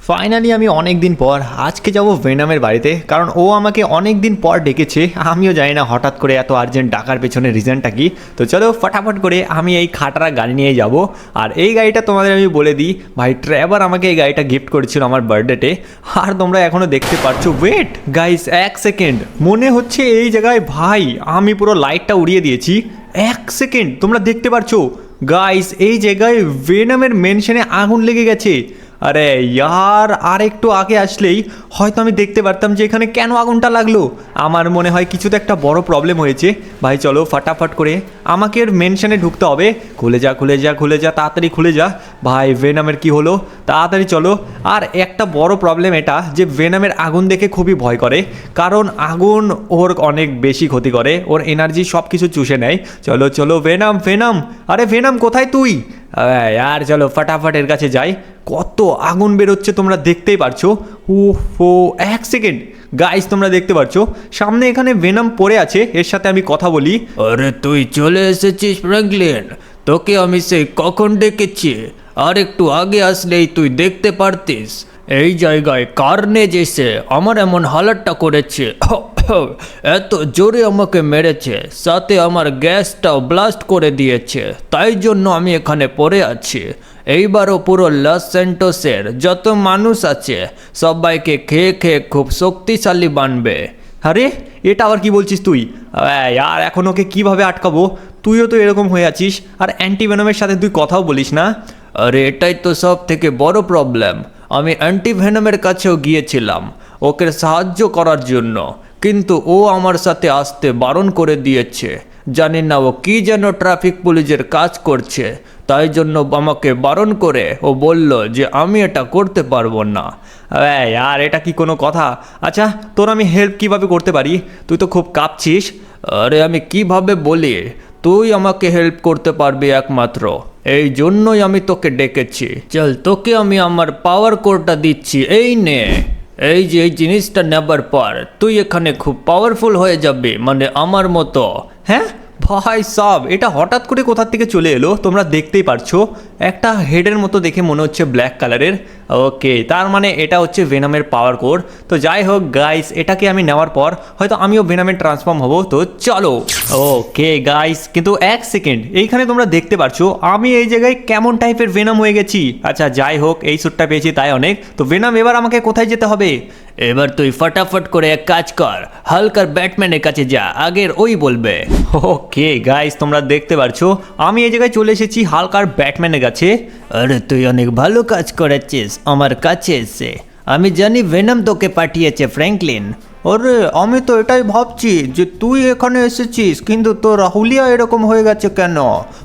Finally আমি অনেক দিন পর আজকে যাব ভেনামের বাড়িতে, কারণ ও আমাকে অনেক দিন পর ডেকেছে। আমিও জানি না হঠাৎ করে এত আর্জেন্ট ডাকার পেছনে রিজনটা কি। তো চলো ফটাফট করে আমি এই খাটারা গাড়ি নিয়ে যাব। আর এই গাড়িটা তোমাদের আমি বলে দিই ভাই, ট্রেভার আমাকে এই গাড়িটা গিফট করেছিল আমার বার্থডেতে। আর তোমরা এখনও দেখতে পাচ্ছ, ওয়েট গাইস এক সেকেন্ড, মনে হচ্ছে এই জায়গায় ভাই আমি পুরো লাইটটা উড়িয়ে দিয়েছি। এক সেকেন্ড, তোমরা দেখতে পাচ্ছ গাইস এই জায়গায় ভেনামের মেনশনে আগুন লেগে গেছে। আরে ইয়ার, আর একটু আগে আসলেই হয়তো আমি দেখতে পারতাম যে এখানে কেন আগুনটা লাগলো। আমার মনে হয় কিছু তো একটা বড় প্রবলেম হয়েছে। ভাই চলো ফটাফট করে আমাকে এর মেনশনে ঢুকতে হবে। খুলে যা খুলে যা খুলে যা, তাড়াতাড়ি খুলে যা। ভাই ভেনামের কি হলো, তাড়াতাড়ি চলো। আর একটা বড় প্রবলেম এটা যে ভেনামের আগুন দেখে খুবই ভয় করে, কারণ আগুন ওর অনেক বেশি ক্ষতি করে, ওর এনার্জি সব কিছু চুষে নেয়। চলো চলো ভেনাম ভেনাম, আরে ভেনাম কোথায় তুই? আর চলো ফটাফট এর কাছে যাই। কত আগুন বেরোচ্ছে তোমরা দেখতেই পারছো। ও এক সেকেন্ড গাইস, তোমরা দেখতে পাচ্ছ সামনে এখানে ভেনাম পড়ে আছে, এর সাথে আমি কথা বলি। আরে তুই চলে এসেছিস ফ্র্যাঙ্কলিন, তোকে আমি সেই কখন ডেকেছি। আর একটু আগে আসলেই তুই দেখতে পারতিস এই জায়গায় কার্নেজ এসে আমার এমন হালাতটা করেছে। এত জোরে আমাকে মেরেছে, সাথে আমার গ্যাসটাও ব্লাস্ট করে দিয়েছে, তাই জন্য আমি এখানে পড়ে আছি। এইবারও পুরো লস স্যান্টোসের যত মানুষ আছে সবাইকে খেয়ে খেয়ে খুব শক্তিশালী বানবে। আরে এটা আবার কি বলছিস তুই? আর এখন ওকে কীভাবে আটকাবো? তুইও তো এরকম হয়ে আছিস, আর অ্যান্টিভেনমের সাথে তুই কথাও বলিস না। আরে এটাই তো সব থেকে বড় প্রবলেম। আমি অ্যান্টিভেনমের কাছেও গিয়েছিলাম ওকে সাহায্য করার জন্য, কিন্তু ও আমার সাথে আসতে বারণ করে দিয়েছে। জানি না ও কী যেন ট্রাফিক পুলিশের কাজ করছে, তাই জন্য আমাকে বারণ করে ও বলল যে আমি এটা করতে পারবো না। আর এটা কি কোনো কথা? আচ্ছা তোর আমি হেল্প কিভাবে করতে পারি? তুই তো খুব কাঁপছিস। আরে আমি কিভাবে বলি, তুই আমাকে হেল্প করতে পারবি একমাত্র, এই জন্যই আমি তোকে ডেকেছি। চল তোকে আমি আমার পাওয়ার কোডটা দিচ্ছি, এই নে। এই যে এই জিনিসটা নেবার পর তুই এখানে খুব পাওয়ারফুল হয়ে যাবি, মানে আমার মতো। হ্যাঁ ভাই সব এটা হঠাৎ করে কোথা থেকে চলে এলো? তোমরা দেখতেই পারছো একটা হেডের মতো দেখে মনে হচ্ছে ব্ল্যাক কালারের। ওকে, তার মানে এটা হচ্ছে ভেনামের পাওয়ার কোর। তো যাই হোক গাইস, এটাকে আমি নেওয়ার পর হয়তো আমিও ভেনামের ট্রান্সফর্ম হব। তো চলো। ওকে গাইস, কিন্তু এক সেকেন্ড, এইখানে তোমরা দেখতে পারছো আমি এই জায়গায় কেমন টাইপের ভেনাম হয়ে গেছি। আচ্ছা যাই হোক, এই স্যুটটা পেয়েছি তাই অনেক। তো ভেনাম এবার আমাকে কোথায় যেতে হবে? এবার তুই ফটাফট করে এক কাজ কর, হালকার ব্যাটম্যানের কাছে যা, আগের ওই বলবে। ওকে গাইস, তোমরা দেখতে পারছো আমি এই জায়গায় চলে এসেছি হালকার ব্যাটম্যানের কাছে। আরে তুই অনেক ভালো কাজ করেছিস আমার কাছে এসে। আমি জানি ভেনাম তোকে পাঠিয়েছে ফ্র্যাঙ্কলিন। আরে আমি তো এটাই ভাবছি যে তুই এখানে এসেছিস, কিন্তু তোর হুলিয়া এরকম হয়ে গেছে কেন?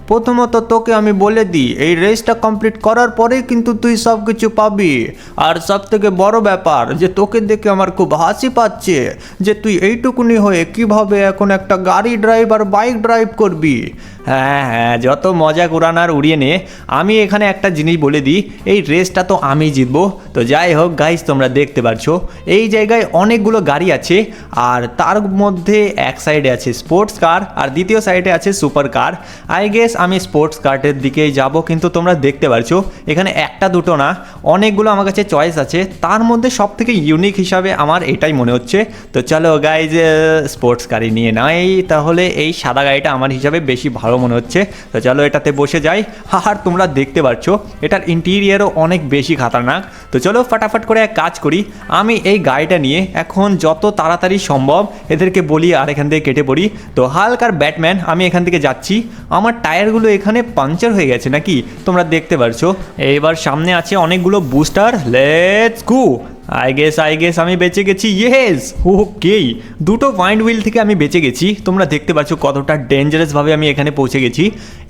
প্রথমত তোকে আমি বলে দিই, এই রেসটা কমপ্লিট করার পরেই কিন্তু তুই সব কিছু পাবি। আর সব থেকে বড় ব্যাপার যে তোকে দেখে আমার খুব হাসি পাচ্ছে যে তুই এইটুকুনি হয়ে কিভাবে এখন একটা গাড়ি ড্রাইভ আর বাইক ড্রাইভ করবি। হ্যাঁ হ্যাঁ, যত মজা উড়ানার উড়িয়ে নে। আমি এখানে একটা জিনিস বলে দিই, এই রেসটা তো আমি জিতবো। তো যাই হোক গাইস, তোমরা দেখতে পাচ্ছো এই জায়গায় অনেকগুলো গাড়ি আছে, আর তার মধ্যে এক সাইডে আছে স্পোর্টস কার আর দ্বিতীয় সাইডে আছে সুপার কার। আই গেস আমি স্পোর্টস কারের দিকেই যাব, কিন্তু তোমরা দেখতে পাচ্ছো এখানে একটা দুটো না, অনেকগুলো আমার কাছে চয়েস আছে। তার মধ্যে সব থেকে ইউনিক হিসাবে আমার এটাই মনে হচ্ছে। তো চলো গাইজ, স্পোর্টস কারই নিয়ে নাই, তাহলে এই সাদা গাড়িটা আমার হিসাবে বেশি ভালো মনে হচ্ছে। তো চলো এটাতে বসে যাই। আর তোমরা দেখতে পাচ্ছ এটার ইন্টেরিয়ারও অনেক বেশি খাতারনাক। তো চলো ফটাফট করে এক কাজ করি, আমি এই গাড়িটা নিয়ে এখন যত তাড়াতাড়ি সম্ভব এদেরকে বলি আর এখান থেকে কেটে পড়ি। তো হালকার ব্যাটম্যান, আমি এখান থেকে যাচ্ছি। আমার টায়ারগুলো এখানে পাংচার হয়ে গেছে নাকি, তোমরা দেখতে পারছো। এইবার সামনে আছে অনেকগুলো booster, let's go. I guess আমি বেঁচে গেছি। ইয়েস, ওকে, দুটো পয়েন্ট হুইল থেকে আমি বেঁচে গেছি। তোমরা দেখতে পাচ্ছ কতটা ডেঞ্জারাসভাবে আমি এখানে পৌঁছে গেছি।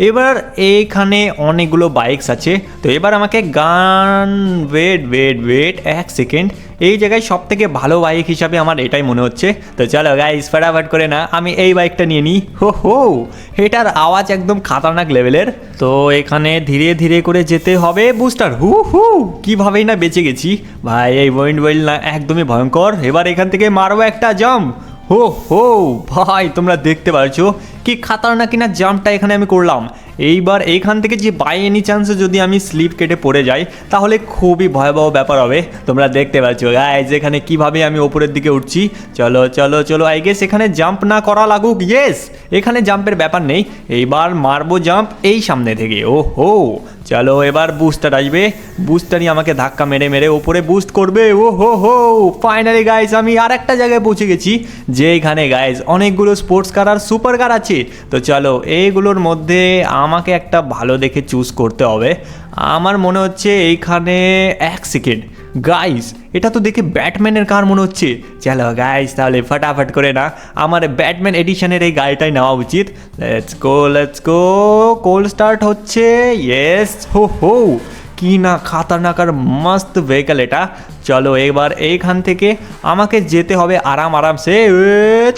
এবার এইখানে অনেকগুলো বাইকস আছে। তো এবার আমাকে গান, ওয়েট এক সেকেন্ড, এই জায়গায় সব থেকে ভালো বাইক হিসাবে আমার এটাই মনে হচ্ছে। তো চলো গাইস ফটাফট করে না আমি এই বাইকটা নিয়ে নিই। হো, এটার আওয়াজ একদম খাতারনাক লেভেলের। তো এখানে ধীরে ধীরে করে যেতে হবে। বুস্টার, হু কিভাবেই না বেঁচে গেছি ভাই। এই ওয়েন্ড ওয়েল না একদমই ভয়ঙ্কর। এবার এখান থেকে মারবো একটা জাম্প। হো ভাই, তোমরা দেখতে পাচ্ছ কি খাতারনাক কিনা জাম্পটা এখানে আমি করলাম। এইবার এইখান থেকে যে বাই এনি চান্সে যদি আমি স্লিপ কেটে পড়ে যাই তাহলে খুবই ভয়াবহ ব্যাপার হবে। তোমরা দেখতে পাচ্ছ গাইজ এখানে কিভাবে আমি ওপরের দিকে উঠছি। চলো চলো চলো, আই গেস এখানে জাম্প না করা লাগুক। ইয়েস, এখানে জাম্পের ব্যাপার নেই। এইবার মারবো জাম্প এই সামনে থেকে। ও হো, চলো এবার বুস্টার আসবে, বুস্টারই আমাকে ধাক্কা মেরে মেরে ওপরে বুস্ট করবে। ও হো হো, ফাইনালি গাইজ আমি আর একটা জায়গায় পৌঁছে গেছি, যে এখানে গাইজ অনেকগুলো স্পোর্টস কার আর সুপার কার আছে। তো চলো এইগুলোর মধ্যে আমাকে একটা ভালো দেখে চুজ করতে হবে। আমার মনে হচ্ছে এইখানে এক সেকেন্ড গাইজ, এটা তো দেখে ব্যাটম্যানের কার মনে হচ্ছে। চলো গাইজ তাহলে ফটাফট করে না আমার ব্যাটম্যান এডিশনের এই গাড়িটাই নেওয়া উচিত। Let's go let's go, cold start হচ্ছে। ইয়েস, হো হো, কি না খাতারনাক আর মস্ত ভেহিকল এটা। চলো এবার এইখান থেকে আমাকে যেতে হবে আরামসে।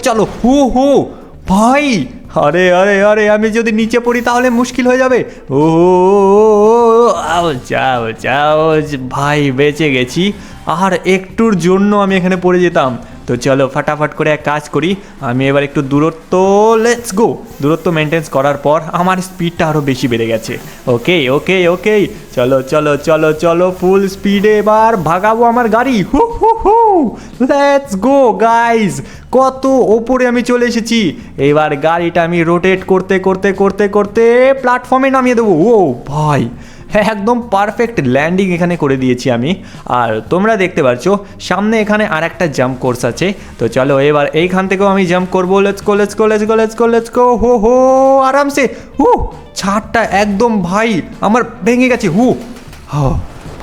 চলো হু হু ভাই, আরে আরে আরে আমি যদি নিচে পড়ি তাহলে মুশকিল হয়ে যাবে। ও আও যাও যাও ভাই, বেঁচে গেছি। আর একটুর জন্য আমি এখানে পড়ে যেতাম। তো চলো ফটাফট করে এক কাজ করি, আমি এবার একটু দূরত্ব, লেটস গো, দূরত্ব মেনটেন্স করার পর আমার স্পিডটা আরও বেশি বেড়ে গেছে। ওকে ওকে ওকে, চলো চলো চলো চলো, ফুল স্পিডে এবার ভাগাবো আমার গাড়ি। হু হু হু, লেটস গো গাইজ, কত ওপরে আমি চলে এসেছি। এবার গাড়িটা আমি রোটেট করতে করতে করতে করতে প্ল্যাটফর্মে নামিয়ে দেবো। ও ভাই, হ্যাঁ একদম পারফেক্ট ল্যান্ডিং এখানে করে দিয়েছি আমি। আর তোমরা দেখতে পাচ্ছ সামনে এখানে আর একটা জাম্প কোর্স আছে। তো চলো এবার এইখান থেকেও আমি জাম্প করবো। Let's go let's go let's go let's go let's গো, হো হো, আরামসে। হু, ছাদটা একদম ভাই আমার ভেঙে গেছে। হু হো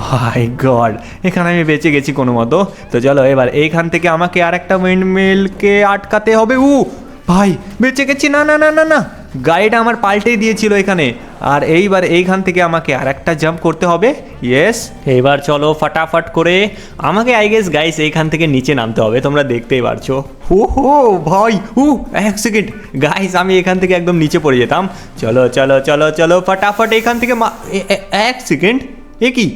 ভাই গড, এখানে আমি বেঁচে গেছি কোনো মতো। তো চলো এবার এইখান থেকে আমাকে আর একটা উইন্ডমিলকে আটকাতে হবে। ভাই বেঁচে গেছি। না না না না না, গাড়িটা আমার পাল্টেই দিয়েছিল এখানে। আর এইবার এইখান থেকে আমাকে আর একটা জাম্প করতে হবে। ইয়েস, এইবার চলো ফটাফট করে আমাকে আই গেস গাইস এইখান থেকে নিচে নামতে হবে। তোমরা দেখতেই পারছো। হু হু ভাই, এক সেকেন্ড গাইস, আমি এখান থেকে একদম নিচে পড়ে যেতাম। চলো চলো চলো চলো ফটাফট এখান থেকে এক সেকেন্ড, এ কি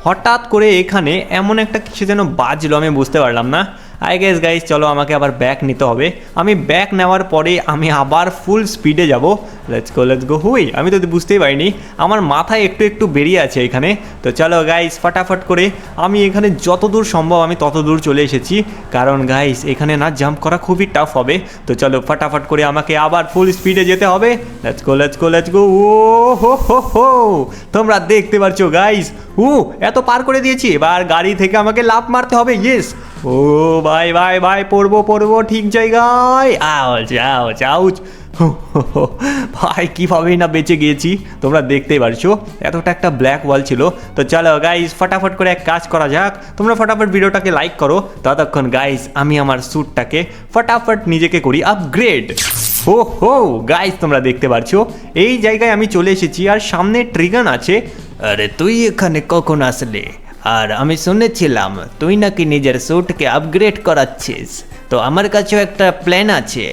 হঠাৎ করে এখানে এমন একটা কিছু যেন বাজলো, আমি বুঝতে পারলাম না। আই গেস গাইস চলো আমাকে আবার ব্যাক নিতে হবে। আমি ব্যাক নেওয়ার পরে আমি আবার ফুল স্পিডে যাব। লেটস গো হুই, আমি তো বুঝতেই পারিনি আমার মাথায় একটু একটু বেরিয়ে আছে এখানে। তো চলো গাইস ফটাফট করে আমি এখানে যত দূর সম্ভব আমি তত দূর চলে এসেছি, কারণ গাইস এখানে না জাম্প করা খুবই টাফ হবে। তো চলো ফটাফট করে আমাকে আবার ফুল স্পিডে যেতে হবে। Let's go. ও হো হো হো, তোমরা দেখতে পাচ্ছ গাইস, এত পার করে দিয়েছি। এবার গাড়ি থেকে আমাকে লাফ মারতে হবে। ইয়েস, ও ভাই ভাই ভাই, পড়বো ঠিক জায়গায়। আউচ ভাই, কীভাবেই না বেঁচে গিয়েছি। তোমরা দেখতেই পারছো এতটা একটা ব্ল্যাক ওয়াল ছিল। তো চলো গাইস ফটাফট করে এক কাজ করা যাক, তোমরা ফটাফট ভিডিওটাকে লাইক করো। ততক্ষণ গাইস আমি আমার স্যুটটাকে ফটাফট নিজেকে করি আপগ্রেড। হো হো গাইস, তোমরা দেখতে পারছো এই জায়গায় আমি চলে এসেছি আর সামনে ট্রিগান আছে। আরে তুই এখানে কখন আসলে? আর আমি শুনেছিলাম তুই নাকি নিজের স্যুটকে আপগ্রেড করাচ্ছিস। তো আমার কাছেও একটা প্ল্যান আছে।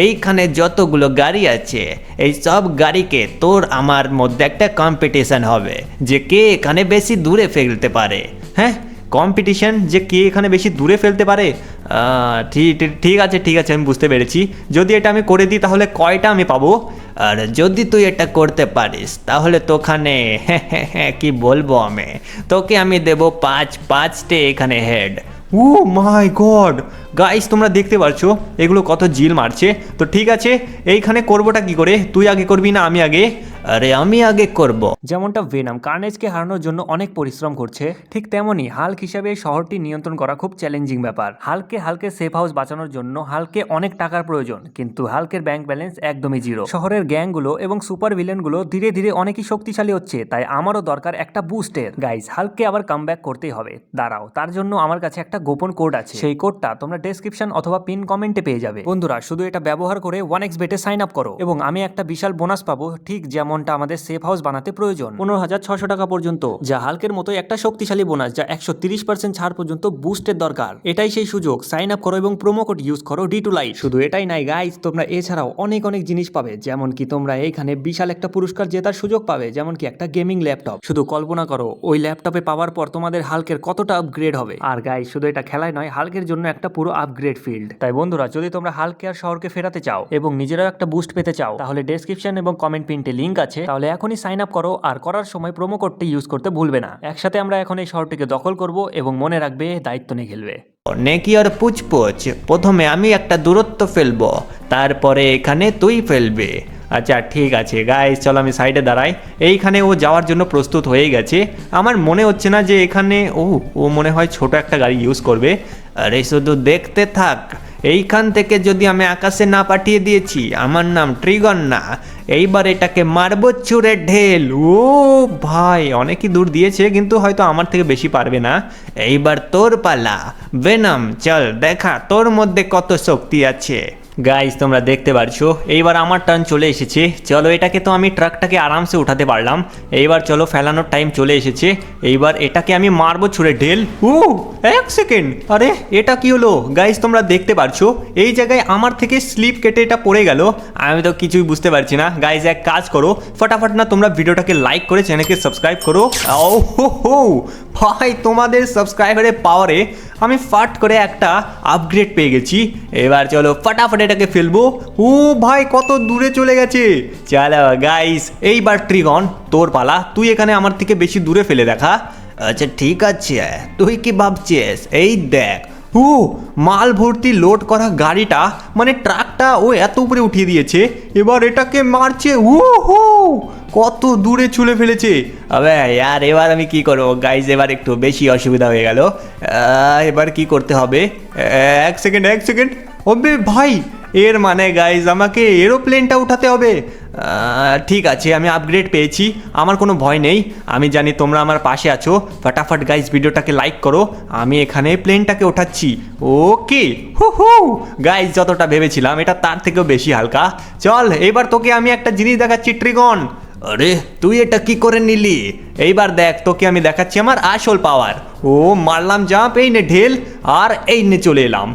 এইখানে যতগুলো গাড়ি আছে এই সব গাড়িকে তোর আমার মধ্যে একটা কম্পিটিশন হবে, যে কে এখানে বেশি দূরে ফেলতে পারে। হ্যাঁ, কম্পিটিশন, যে কে এখানে বেশি দূরে ফেলতে পারে। ঠিক আছে আমি বুঝতে পেরেছি। যদি এটা আমি করে দিই তাহলে কয়টা আমি পাবো? আর যদি তুই এটা করতে পারিস তাহলে তোখানে কি বলবো আমি, তোকে আমি দেবো 5-5টে এখানে হেড। ও মাই গড গাইস, তোমরা দেখতে পাচ্ছো এগুলো কত জিল মারছে। তো ঠিক আছে, এইখানে করবোটা কি করে? তুই আগে করবি না আমি আগে? আরে আমি আগে করব। যেমনটা ভেনাম কার্নেজকে হারানোর জন্য অনেক পরিশ্রম করছে, ঠিক তেমনই হাল্ক হিসাবে এই শহরটি নিয়ন্ত্রণ করা খুব চ্যালেঞ্জিং ব্যাপার। হাল্কের সেফ হাউস বাঁচানোর জন্য হাল্কে অনেক টাকার প্রয়োজন, কিন্তু হাল্কের ব্যাংক ব্যালেন্স একদমই জিরো। শহরের গ্যাংগুলো এবং সুপার ভিলেনগুলো ধীরে ধীরে অনেকই শক্তিশালী হচ্ছে, তাই আমারও দরকার একটা বুস্টের। গাইস, হাল্ককে আবার কামব্যাক করতেই হবে। দাঁড়াও, তার জন্য আমার কাছে একটা গোপন কোড আছে। সেই কোডটা তোমরা ডেসক্রিপশন অথবা পিন কমেন্টে পেয়ে যাবে। বন্ধুরা, শুধু এটা ব্যবহার করে 1xbet এ সাইন আপ করো এবং আমি একটা বিশাল বোনাস পাবো, ঠিক যেমন অ্যামাউন্টটা আমাদের সেফ হাউস বানাতে প্রয়োজন 15,600 টাকা পর্যন্ত, যা হালকের মতো একটা শক্তিশালী বোনাস, যা 130% ছাড় পর্যন্ত বুস্টের দরকার। এটাই সেই সুযোগ, সাইন আপ করো এবং প্রোমো কোড ইউজ করো D2Light। শুধু এটাই নাই গাইস, তোমরা এছাড়াও অনেক অনেক জিনিস পাবে, যেমন কি তোমরা এইখানে বিশাল একটা পুরস্কার জেতার সুযোগ পাবে, যেমন কি একটা গেমিং ল্যাপটপ। শুধু কল্পনা করো ওই ল্যাপটপে পাওয়ার পর তোমাদের হালকের কতটা আপগ্রেড হবে। আর গাইস শুধু এটা খেলায় নয়, হালকের জন্য একটা পুরো আপগ্রেড ফিল্ড। তাই বন্ধুরা, যদি তোমরা হালকে আর শহরকে ফেরাতে চাও এবং নিজেরাও একটা বুস্ট পেতে চাও, তাহলে ডেসক্রিপশন এবং কমেন্ট পিনটে লিংক আছে, তাহলে এখনই সাইন আপ করো। আর করার সময় প্রোমো কোডটি ইউজ করতে ভুলবে না। একসাথে আমরা এখন এই শহরটিকে দখল করব এবং মনে রাখবে দায়িত্ব নিয়ে খেলবে। নেকি আর পুচপুচ, প্রথমে আমি একটা দূরত্ব ফেলবো, তারপরে এখানে তুই ফেলবে। আচ্ছা ঠিক আছে গাইস, চলো আমি সাইডে দাঁড়াই। এইখানে ও যাওয়ার জন্য প্রস্তুত হয়ে গেছে। আমার মনে হচ্ছে না যে এখানে ও মনে হয় ছোট একটা গাড়ি ইউজ করবে। আরে শুধু দেখতে থাক, এইখান থেকে যদি আমি আকাশে না পাঠিয়ে দিয়েছি, আমার নাম ট্রিগন না, এইবার এটাকে মারবো ছুঁড়ে ঢেল। ও ভাই, অনেকই দূর দিয়েছে, কিন্তু হয়তো আমার থেকে বেশি পারবে না। এইবার তোর পালা ভেনম, চল দেখা তোর মধ্যে কত শক্তি আছে। গাইস তোমরা দেখতে পারছো, এইবার আমার টার্ন চলে এসেছে। চলো, এটাকে তো আমি ট্রাকটাকে আরামসে উঠাতে পারলাম। এইবার চলো, ফেলানোর টাইম চলে এসেছে। এইবার এটাকে আমি মারবো ছুঁড়ে ঢেল। এক সেকেন্ড, আরে এটা কি হলো? গাইস তোমরা দেখতে পারছো, এই জায়গায় আমার থেকে স্লিপ কেটে এটা পড়ে গেল। আমি তো কিছুই বুঝতে পারছি না। গাইস এক কাজ করো, ফটাফট না তোমরা ভিডিওটাকে লাইক করে চ্যানেলকে সাবস্ক্রাইব করো। হো ভাই, তোমাদের সাবস্ক্রাইবারের পাওয়ারে আমি ফাট করে একটা আপগ্রেড পেয়ে গেছি। এবার চলো ফটাফট এটাকে ফেলবো। ও ভাই, কত দূরে চলে গেছে। চলো গাইস, এইবার ট্রিগন তোর পালা, তুই এখানে আমার থেকে বেশি দূরে ফেলে দেখা। আচ্ছা ঠিক আছে, তুই কি ভাবছিস? এই দেখ, মাল ভর্তি লোড করা গাড়িটা, মানে ট্রাকটা ও এত উপরে উঠিয়ে দিয়েছে। এবার এটাকে মারছে। কত দূরে ছুলে ফেলেছে। আবে यार, এবার আমি কি করবো গাইজ? এবার একটু বেশি অসুবিধা হয়ে গেল। এবার কি করতে হবে? এক সেকেন্ড। ওবে ভাই, এর মানে গাইজ আমাকে এরোপ্লেনটা উঠাতে হবে। ঠিক আছে, আমি আপগ্রেড পেয়েছি, আমার কোনো ভয় নেই। আমি জানি তোমরা আমার পাশে আছো। ফটাফট গাইজ ভিডিওটাকে লাইক করো। আমি এখানে প্লেনটাকে ওঠাচ্ছি। ওকে গাইজ, যতটা ভেবেছিলাম এটা তার থেকেও বেশি হালকা। চল, এবার তোকে আমি একটা জিনিস দেখাচ্ছি ট্রিগন। আরে তুই এটা কি করে নিলি? এইবার দেখ, তোকে আমি দেখাচ্ছি আমার আসল পাওয়ার। মারলাম জাম্প, এই নে ঢেল, আর এই নে চলে এলাম।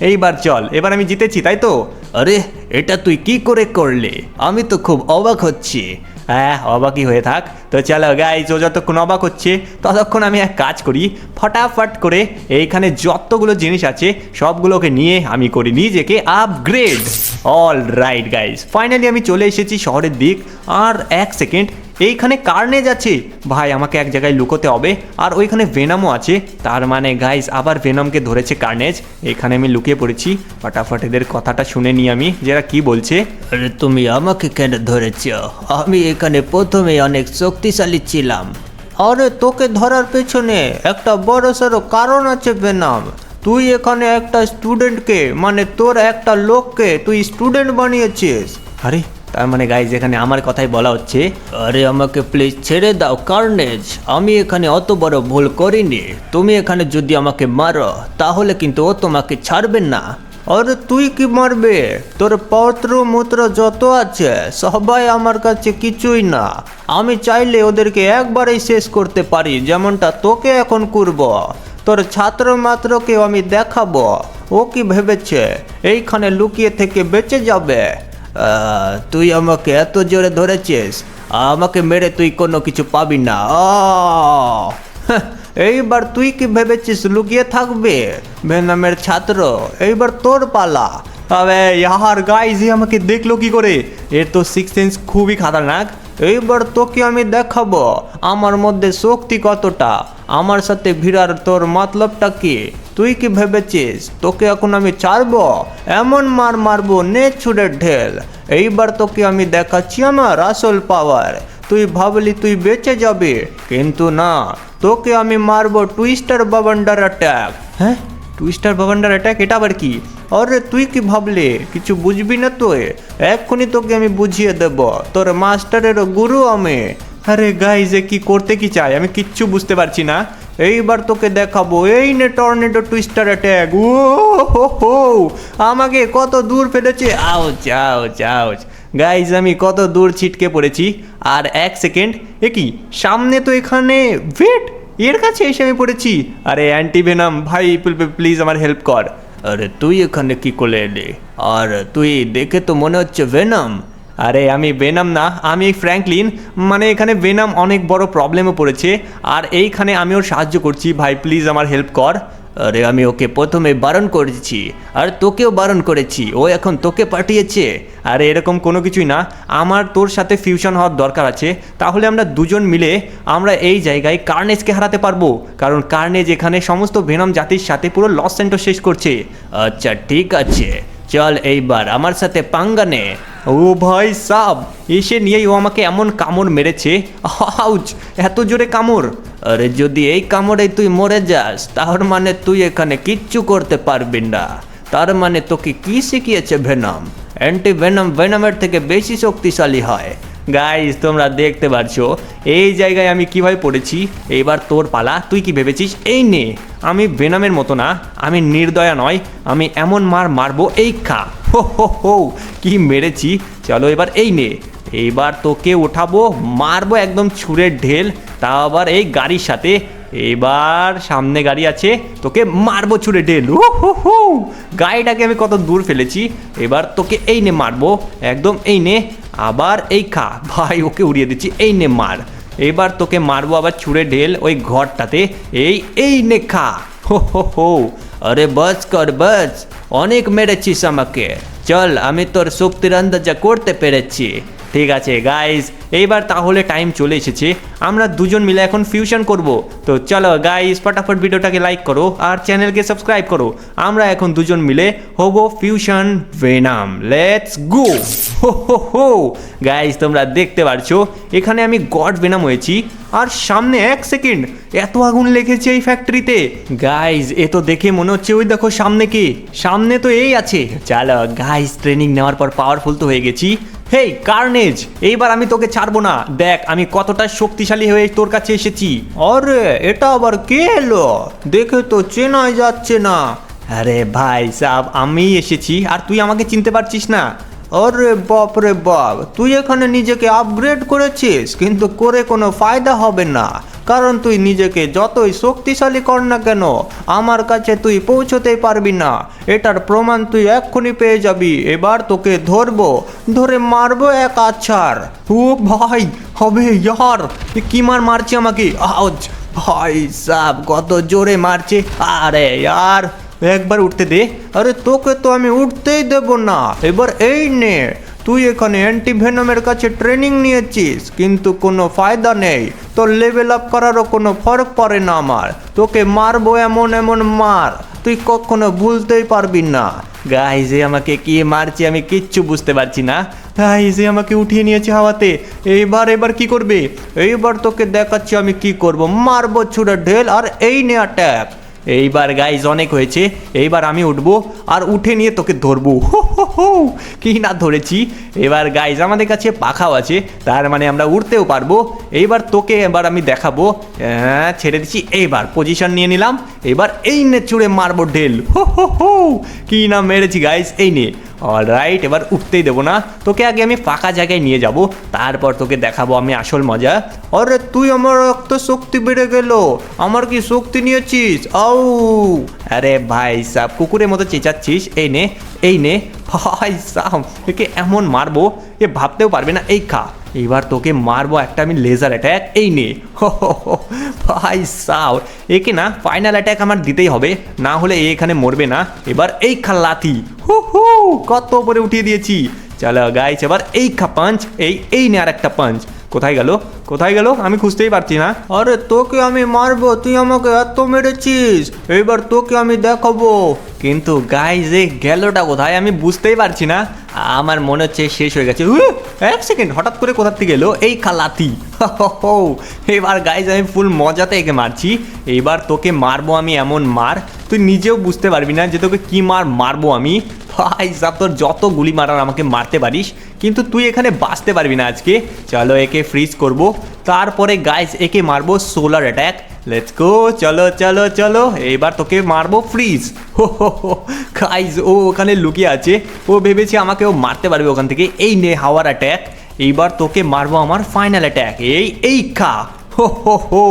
এইবার চল, এবার আমি জিতেছি, তাই তো? আরে এটা তুই কি করে করলি? আমি তো খুব অবাক হচ্ছি। হ্যাঁ, অবাকই হয়ে থাক। তো চলো গাইজ, ও যতক্ষণ অবাক হচ্ছে ততক্ষণ আমি এক কাজ করি, ফটাফট করে এইখানে যতগুলো জিনিস আছে সবগুলোকে নিয়ে আমি করি নিজেকে upgrade. All right guys, finally আমি চলে এসেছি শহরের দিক। আর এক সেকেন্ড, এইখানে কার্নেজ আছে। ভাই আমাকে এক জায়গায় লুকোতে হবে। আর ওইখানে ভেনমও আছে। তার মানে গাইজ আবার ভেনমকে ধরেছে কার্নেজ। এখানে আমি লুকিয়ে পড়েছি। ফটাফট এদের কথাটা শুনে নিই আমি, যারা কি বলছে। আরে তুমি আমাকে কেন ধরেছ? আমি এখানে প্রথমে অনেক শক্তিশালী ছিলাম। আরে তোকে ধরার পেছনে একটা বড় সড়ো কারণ আছে ভেনম। তুই এখানে একটা স্টুডেন্টকে, মানে তোর একটা লোককে তুই স্টুডেন্ট বানিয়েছিস। আরে তার মানে গাইজ এখানে আমার কথাই বলা হচ্ছে। আরে আমাকে প্লিজ ছেড়ে দাও কার্নেজ, আমি এখানে অত বড় ভুল করিনি। তুমি এখানে যদি আমাকে মারো তাহলে কিন্তু ও তোমাকে ছাড়বেন না। আরে তুই কি মারবে? তোর পত্র মূত্র যত আছে সবাই আমার কাছে কিছুই না। আমি চাইলে ওদেরকে একবারেই শেষ করতে পারি, যেমনটা তোকে এখন করব। তোর ছাত্র মাত্রকে আমি দেখাবো ও কি ভেবেছে এইখানে লুকিয়ে থেকে বেঁচে যাবে। তুই আমাকে এত জোরে ধরেছিস, আমাকে মেরে তুই কোনো কিছু পাবি না। এইবার তুই কি ভেবেছিস লুকিয়ে থাকবে? ভেনমের ছাত্র, এইবার তোর পালা। আবে ইয়ার গাইজ, আমাকে দেখলো কি করে? এর তো সিক্স সেন্স খুবই খাতারনাক। এইবার তোকে আমি দেখাবো আমার মধ্যে শক্তি কতটা। আমার সাথে ভিড়ার তোর মতলবটা কি? তুই কি ভেবেছিস তোকে এখন আমি ছাড়বো? এমন মারবো নে ছুড়ে ঢেল। এইবার তোকে আমি দেখাচ্ছি আমার আসল পাওয়ার। তুই ভাবলি তুই বেঁচে যাবে, কিন্তু না, তোকে আমি মারবো টুইস্টার বাবান্ডার অ্যাটাক। হ্যাঁ, টুইস্টার বাবান্ডার অ্যাটাক, এটা আবার কি? আরে তুই কি ভাবলি কিছু বুঝবি না? তুই এক্ষুনি তোকে আমি বুঝিয়ে দেব। তোর মাস্টারেরও গুরু আমি। আরে গাইজ, কি করতে কি চাই আমি কিচ্ছু বুঝতে পারছি না। এইবার তোকে দেখাবো, এই নে টর্নেডো টুইস্টার অ্যাটাক। আমাকে কত দূর ফেলেছে। Ouch ouch ouch. গাইজ আমি কত দূর ছিটকে পড়েছি। আর 1 সেকেন্ড, এ কি সামনে তো এখানে ভেট, এর কাছে এসে আমি পড়েছি। আরে অ্যান্টিভেনাম ভাই, প্লিজ আমার হেল্প কর। আরে তুই এখানে কি করে এলি? আর তুই দেখে তো মনে হচ্ছে ভেনম। আরে আমি ভেনাম না, আমি ফ্র্যাঙ্কলিন। মানে এখানে ভেনাম অনেক বড় প্রবলেমে পড়েছে, আর এইখানে আমি ওর সাহায্য করছি। ভাই প্লিজ আমার হেল্প কর। আরে আমি ওকে প্রথমে বারণ করেছি, আর তোকেও বারণ করেছি, ও এখন তোকে পাঠিয়েছে। আরে এরকম কোনো কিছুই না, আমার তোর সাথে ফিউশন হওয়ার দরকার আছে, তাহলে আমরা দুজন মিলে আমরা এই জায়গায় কার্নেজকে হারাতে পারবো। কারণ কার্নেজ এখানে সমস্ত ভেনম জাতির সাথে পুরো লস সেন্টার শেষ করছে। আচ্ছা ঠিক আছে, চল এইবার আমার সাথে পাঙ্গা নে। ও ভাই সাব, এসে নিয়েই ও আমাকে এমন কামড় মেরেছে। আউচ, এত জোরে কামড়। আরে যদি এই কামড়ে তুই মরে যাস, তার মানে তুই এখানে কিচ্ছু করতে পারবি না। তার মানে তোকে কি শিখিয়েছে ভেনম? অ্যান্টি ভেনম ভেনমের থেকে বেশি শক্তিশালী হয়। গাইস তোমরা দেখতে পারছো এই জায়গায় আমি কিভাবে পড়েছি। এইবার তোর পালা, তুই কি ভেবেছিস? এই নে, আমি ভেনমের মতো না, আমি নির্দয়া নয়, আমি এমন মার মারবো, এই খা। হো কি মেরেছি। চলো এবার এই নে, এইবার তোকে উঠাবো, মারবো একদম ছুঁড়ের ঢেল, তাও আবার এই গাড়ির সাথে। এবার সামনে গাড়ি আছে, তোকে মারবো ছুঁড়ে ঢেল। হো গাড়িটাকে আমি কত দূর ফেলেছি। এবার তোকে এই নে মারবো একদম, এই নে, আবার এই খা। ভাই ওকে উড়িয়ে দিচ্ছি, এই নে মার। এবার তোকে মারবো আবার ছুঁড়ে ঢেল ওই ঘরটাতে, এই নে খা। হো আরে বাস কর, বাস, অনেক মেরেছিস আমাকে। চল, আমি তোর শক্তির আন্দাজা করতে পেরেছি। ঠিক আছে গাইজ, এইবার তাহলে টাইম চলে এসেছে, আমরা দুজন মিলে এখন ফিউশন করব। তো চলো গাইজ, ফটাফট ভিডিওটাকে লাইক করো আর চ্যানেলকে সাবস্ক্রাইব করো। আমরা এখন দুজন মিলে হব ফিউশন ভেনাম। Let's go. হো গাইজ তোমরা দেখতে পারছো এখানে আমি গড ভেনাম হয়েছি, আর সামনে 1 সেকেন্ড এত আগুন লেগেছে এই ফ্যাক্টরিতে। গাইজ এ তো দেখে মনে হচ্ছে ওই দেখো সামনে কি, সামনে তো এই আছে। চলো গাইজ, ট্রেনিং নেওয়ার পর পাওয়ারফুল তো হয়ে গেছি। হেই কার্নেজ, এইবার আমি তোকে ছাড়বো না। দেখ আমি কতটা শক্তিশালী হয়ে তোর কাছে এসেছি। আরে এটা আবার কে এলো? দেখে তো চেনাই যাচ্ছে না। আরে ভাই সাব, আমি এসেছি আর তুই আমাকে চিনতে পারছিস না? আরে বাপ রে বাপ, তুই এখানে নিজেকে আপগ্রেড করেছিস, কিন্তু করে কোনো ফায়দা হবে না, কারণ তুই নিজেকে যতই শক্তিশালী কর না কেন আমার কাছে তুই পৌঁছতেই পারবি না। এটার প্রমাণ তুই এক্ষুনি পেয়ে যাবি। এবার তোকে ধরবো, ধরে মারবো এক আছাড়। ও ভাই, হবে ইয়ার, কি মারছে আমাকে। আউচ, ভাই সাব কত জোরে মারছে। আরে ইয়ার, একবার উঠতে দে। আরে তোকে তো আমি উঠতেই দেব না। এবার এই নে, তুই এখানে অ্যান্টি ভেনমের কাছে ট্রেনিং নিয়েছিস, কিন্তু কোনো ফায়দা নেই, তোর লেভেল আপ করারও কোনো ফরক পড়ে না আমার। তোকে মারবো এমন এমন মার, তুই কখনো ভুলতেই পারবি না। গাইজে আমাকে কি মারছে আমি কিচ্ছু বুঝতে পারছি না। গাইজে আমাকে উঠিয়ে নিয়েছে হাওয়াতে। এবার কি করবে? এইবার তোকে দেখাচ্ছি আমি কি করব। মারবো ছুড়ে ঢেল, আর এই নে অ্যাটাক। এইবার গাইজ অনেক হয়েছে, এইবার আমি উঠবো আর উঠে নিয়ে তোকে ধরবো। হো কি না ধরেছি। এবার গাইজ আমাদের কাছে পাখাও আছে, তার মানে আমরা উঠতেও পারবো। এইবার তোকে এবার আমি দেখাবো। ছেড়ে দিচ্ছি, এইবার পজিশন নিয়ে নিলাম। এবার এই নে ছুঁড়ে মারবো ঢেল। হো কি না মেরেছি গাইজ, এই নে। অলরাইট, এবার উঠতেই দেবো না, তোকে আগে আমি ফাঁকা জায়গায় নিয়ে যাব, তারপর তোকে দেখাবো আমি আসল মজা। আরে তুই আমার রক্ত শক্তি বেড়ে গেল, আমার কি শক্তি নিয়েছিস? আউ, আরে ভাই সাব কুকুরের মতো চেঁচাচ্ছিস। এই নে ভাই সাব, একে এমন মারবো এ ভাবতেও পারবে না। এই খা, এবার তোকে মারবো একটা আমি লেজার অ্যাটাক। এই নে। ভাই সাব, একে না ফাইনাল অ্যাটাক আমার দিতেই হবে, না হলে এখানে মরবে না। এবার এই খা লাথি। কত উপরে উঠিয়ে দিয়েছি। চলো গাইস, এবার এই খা পাঞ্চ। এই নে আর একটা পাঞ্চ। কোথায় গেল আমি খুঁজতেই পারছি না। আরে তোকে আমি মারবো, তুই আমাকে এত মেরেছিস, এবার তোকে আমি দেখাবো। কিন্তু গাইস এই গেলটা কোথায় আমি বুঝতেই পারছি না। আমার মনে হচ্ছে শেষ হয়ে গেছে। 1 সেকেন্ড, হঠাৎ করে কোথা থেকে এলো এই খালাতি। এবার গাইস আমি ফুল মজাতে একে মারছি। এবার তোকে মারবো আমি এমন মার, তুই নিজেও বুঝতে পারবি না যে তোকে কি মারবো আমি। ভাই সাব, তোর যত গুলি মারার আমাকে মারতে পারিস, কিন্তু তুই এখানে বাঁচতে পারবি না আজকে। চলো একে ফ্রিজ করব, তারপরে গাইস একে মারবো সোলার অ্যাটাক। লেটস গো, চলো চলো চলো, এবার তোকে মারবো ফ্রিজ। হো হো হো, গাইস ও ওখানে লুকিয়ে আছে, ও ভেবেছে আমাকে ও মারতে পারবে ওখান থেকে। এই নে হাওয়ার অ্যাট্যাক, এইবার তোকে মারবো আমার ফাইনাল অ্যাট্যাক। এই খা। হো হো হো,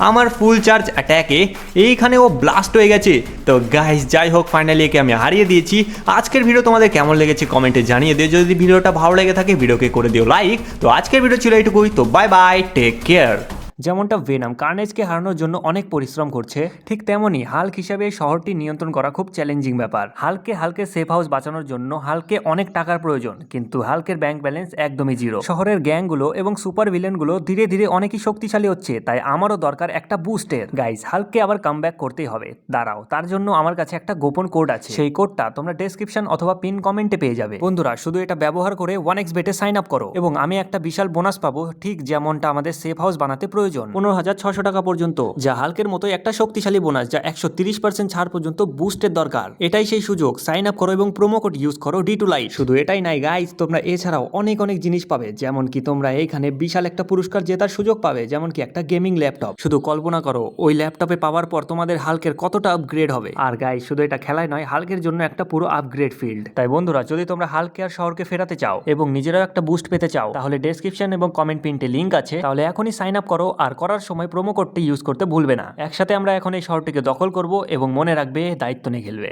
আমার ফুল চার্জ অ্যাট্যাকে এইখানে ও ব্লাস্ট হয়ে গেছে। তো গাইস যাই হোক, ফাইনালি একে আমি হারিয়ে দিয়েছি। আজকের ভিডিও তোমাদের কেমন লেগেছে কমেন্টে জানিয়ে দিও। যদি ভিডিওটা ভালো লেগে থাকে ভিডিওকে করে দিও লাইক। তো আজকের ভিডিও ছিল এইটুকুই, তো বাই বাই, টেক কেয়ার। যেমনটা ভেনাম কার্নেজকে হারানোর জন্য অনেক পরিশ্রম করছে, ঠিক তেমনি হাল্ক হিসাবে এই শহরটি নিয়ন্ত্রণ করা খুব চ্যালেঞ্জিং ব্যাপার। হাল্কের সেফ হাউস বাঁচানোর জন্য হাল্কে অনেক টাকার প্রয়োজন, কিন্তু হাল্কের ব্যাংক ব্যালেন্স একদমই জিরো। শহরের গ্যাংগুলো এবং সুপার ভিলেনগুলো ধীরে ধীরে অনেকই শক্তিশালী হচ্ছে, তাই আমারও দরকার একটা বুস্টের। গাইস, হাল্ককে আবার কামব্যাক করতেই হবে। দাঁড়াও, তার জন্য আমার কাছে একটা গোপন কোড আছে। সেই কোডটা তোমরা ডেসক্রিপশন অথবা পিন কমেন্টে পেয়ে যাবে। বন্ধুরা, শুধু এটা ব্যবহার করে 1x বেটে সাইন আপ করো এবং আমি একটা বিশাল বোনাস পাবো, ঠিক যেমনটা আমাদের সেফ হাউস বানাতে প্রয়োজন। 15,600 টাকা পর্যন্ত, যা হাল্কের মতো একটা শক্তিশালী বোনাস, যা 130% ছাড় পর্যন্ত বুস্টের দরকার। এটাই সেই সুযোগ, সাইন আপ করো এবং প্রোমো কোড ইউজ করো D2Light। শুধু এটাই নাই গাইস, তোমরা এছাড়াও অনেক জিনিস পাবে, যেমন কি তোমরা এইখানে বিশাল একটা পুরস্কার জেতার সুযোগ পাবে, যেমন কি একটা গেমিং ল্যাপটপ। শুধু কল্পনা করো ওই ল্যাপটপে পাওয়ার পর তোমাদের হাল্কের কতটা আপগ্রেড হবে। আর গাইস, শুধু এটা খেলায় নয়, হাল্কের জন্য একটা পুরো আপগ্রেড ফিল্ড। তাই বন্ধুরা, যদি তোমরা হাল্কে আর শহরকে ফেরাতে চাও এবং নিজেরাও একটা বুস্ট পেতে চাও, তাহলে ডেসক্রিপশন এবং কমেন্ট পিনটে লিংক আছে, তাহলে এখনই সাইন আপ করো। আর করার সময় প্রোমো কোডটি ইউজ করতে ভুলবে না। একসাথে আমরা এখন এই শহরটিকে দখল করব এবং মনে রাখবে, দায়িত্ব নিয়ে খেলবে।